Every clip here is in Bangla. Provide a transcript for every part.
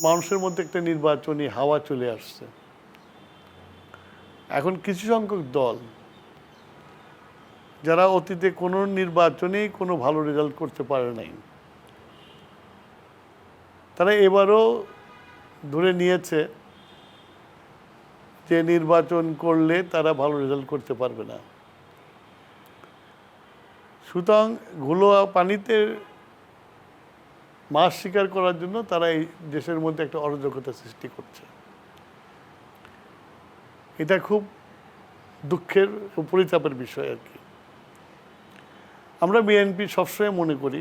মানুষের মধ্যে একটা নির্বাচনী হাওয়া চলে আসছে। এখন কিছু সংখ্যক দল যারা অতীতে কোনো নির্বাচনেই কোনো ভালো রেজাল্ট করতে পারে নাই, তারা এবারও ধরে নিয়েছে যে নির্বাচন করলে তারা ভালো রেজাল্ট করতে পারবে না। সুতরাং ঘোলা পানিতে মাছ শিকার করার জন্য তারা এই দেশের মধ্যে একটা অরাজকতা সৃষ্টি করছে। এটা খুব দুঃখের ও পরিতাপের বিষয় আর কি। আমরা বিএনপি সবসময় মনে করি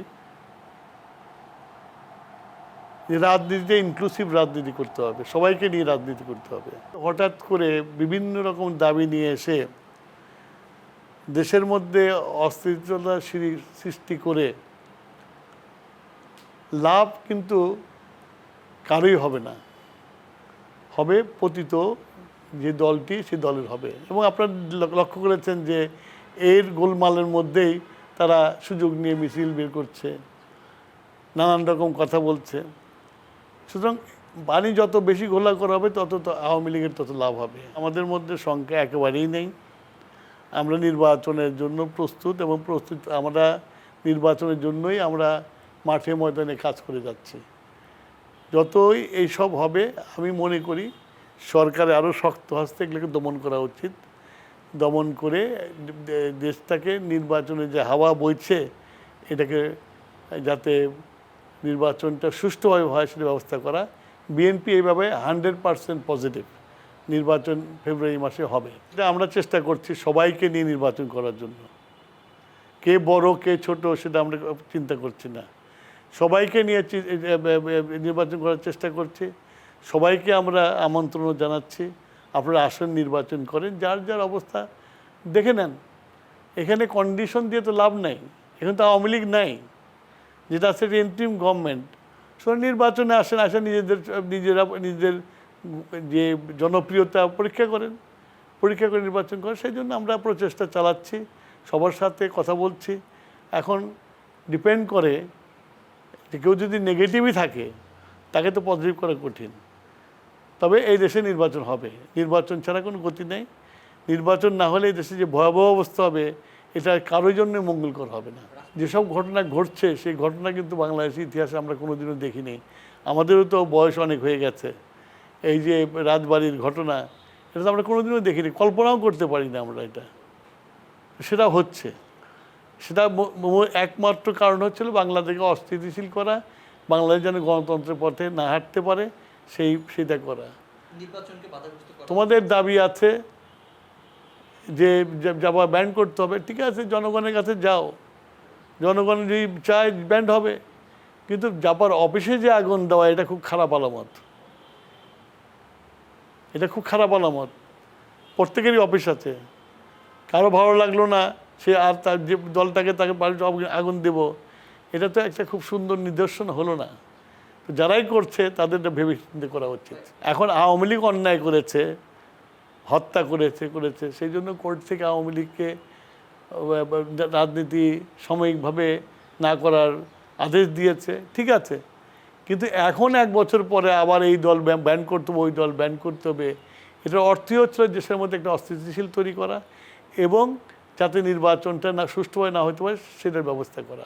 যে রাজনীতিতে ইনক্লুসিভ রাজনীতি করতে হবে, সবাইকে নিয়ে রাজনীতি করতে হবে। হঠাৎ করে বিভিন্ন রকম দাবি নিয়ে এসে দেশের মধ্যে অস্থিরতা সৃষ্টি করে লাভ কিন্তু কারোই হবে না, হবে পতিত যে দলটি সেই দলের হবে। এবং আপনারা লক্ষ্য করেছেন যে এর গোলমালের মধ্যেই তারা সুযোগ নিয়ে মিছিল বের করছে, নানান রকম কথা বলছে। সুতরাং পানি যত বেশি ঘোলা করা হবে তত আওয়ামী লীগের তত লাভ হবে। আমাদের মধ্যে সংখ্যা একেবারেই নেই। আমরা নির্বাচনের জন্য প্রস্তুত এবং আমরা নির্বাচনের জন্যই আমরা মাঠে ময়দানে কাজ করে যাচ্ছি। যতই এইসব হবে আমি মনে করি সরকারে আরও শক্ত হস্তে এগুলোকে দমন করা উচিত। দমন করে দেশটাকে নির্বাচনে যে হাওয়া বইছে এটাকে যাতে নির্বাচনটা সুষ্ঠুভাবে হয় সেটা ব্যবস্থা করা। বিএনপি এইভাবে 100% পজিটিভ নির্বাচন ফেব্রুয়ারি মাসে হবে। এটা আমরা চেষ্টা করছি সবাইকে নিয়ে নির্বাচন করার জন্য। কে বড় কে ছোট সেটা আমরা চিন্তা করছি না, সবাইকে নিয়ে নির্বাচন করার চেষ্টা করছি। সবাইকে আমরা আমন্ত্রণ জানাচ্ছি, আপনারা আসন নির্বাচন করেন, যার যার অবস্থা দেখে নেন। এখানে কন্ডিশন দিয়ে তো লাভ নাই, এখন তো আওয়ামী লীগ নাই, যেটা আছে ইন্টিম গভর্নমেন্ট। সব নির্বাচনে আসেন, নিজেদের যে জনপ্রিয়তা পরীক্ষা করে নির্বাচন করেন। সেই জন্য আমরা প্রচেষ্টা চালাচ্ছি, সবার সাথে কথা বলছি। এখন ডিপেন্ড করে যে কেউ যদি নেগেটিভই থাকে তাকে তো পজিটিভ করা কঠিন। তবে এই দেশে নির্বাচন হবে, নির্বাচন ছাড়া কোনো গতি নেই। নির্বাচন না হলে এই দেশে যে ভয়াবহ অবস্থা হবে এটা কারোর জন্য মঙ্গলকর হবে না। যেসব ঘটনা ঘটছে সেই ঘটনা কিন্তু বাংলাদেশের ইতিহাসে আমরা কোনোদিনও দেখিনি। আমাদেরও তো বয়স অনেক হয়ে গেছে। এই যে রাজবাড়ির ঘটনা, এটা তো আমরা কোনোদিনও দেখিনি, কল্পনাও করতে পারি না আমরা। এটা সেটা হচ্ছে, সেটা একমাত্র কারণ হচ্ছিল বাংলাদেশকে অস্থিতিশীল করা, বাংলাদেশ যেন গণতন্ত্রের পথে না হাঁটতে পারে সেটা করা। তোমাদের দাবি আছে যে জাপা ব্যান্ড করতে হবে, ঠিক আছে, জনগণের কাছে যাও, জনগণ যদি চায় ব্যান্ড হবে। কিন্তু জাপার অফিসে যে আগুন দেওয়া এটা খুব খারাপ আলামত, এটা খুব খারাপ আলামত। প্রত্যেকেরই অফিস আছে, কারো ভালো লাগলো না সে আর তার যে দলটাকে তাকে আগুন দেব, এটা তো একটা খুব সুন্দর নিদর্শন হলো না। তো যারাই করছে তাদের ভেবে চিন্তা করা উচিত। এখন আওয়ামী লীগ অন্যায় করেছে, হত্যা করেছে, সেই জন্য কোর্ট থেকে আওয়ামী লীগকে রাজনীতি সাময়িকভাবে না করার আদেশ দিয়েছে, ঠিক আছে। কিন্তু এখন 1 বছর পরে আবার এই দল ব্যান করতে হবে, ওই দল ব্যান করতে হবে, এটার অর্থই হচ্ছিল দেশের মধ্যে একটা অস্থিতিশীল তৈরি করা এবং যাতে নির্বাচনটা সুষ্ঠুভাবে না হতে পারে সেটার ব্যবস্থা করা।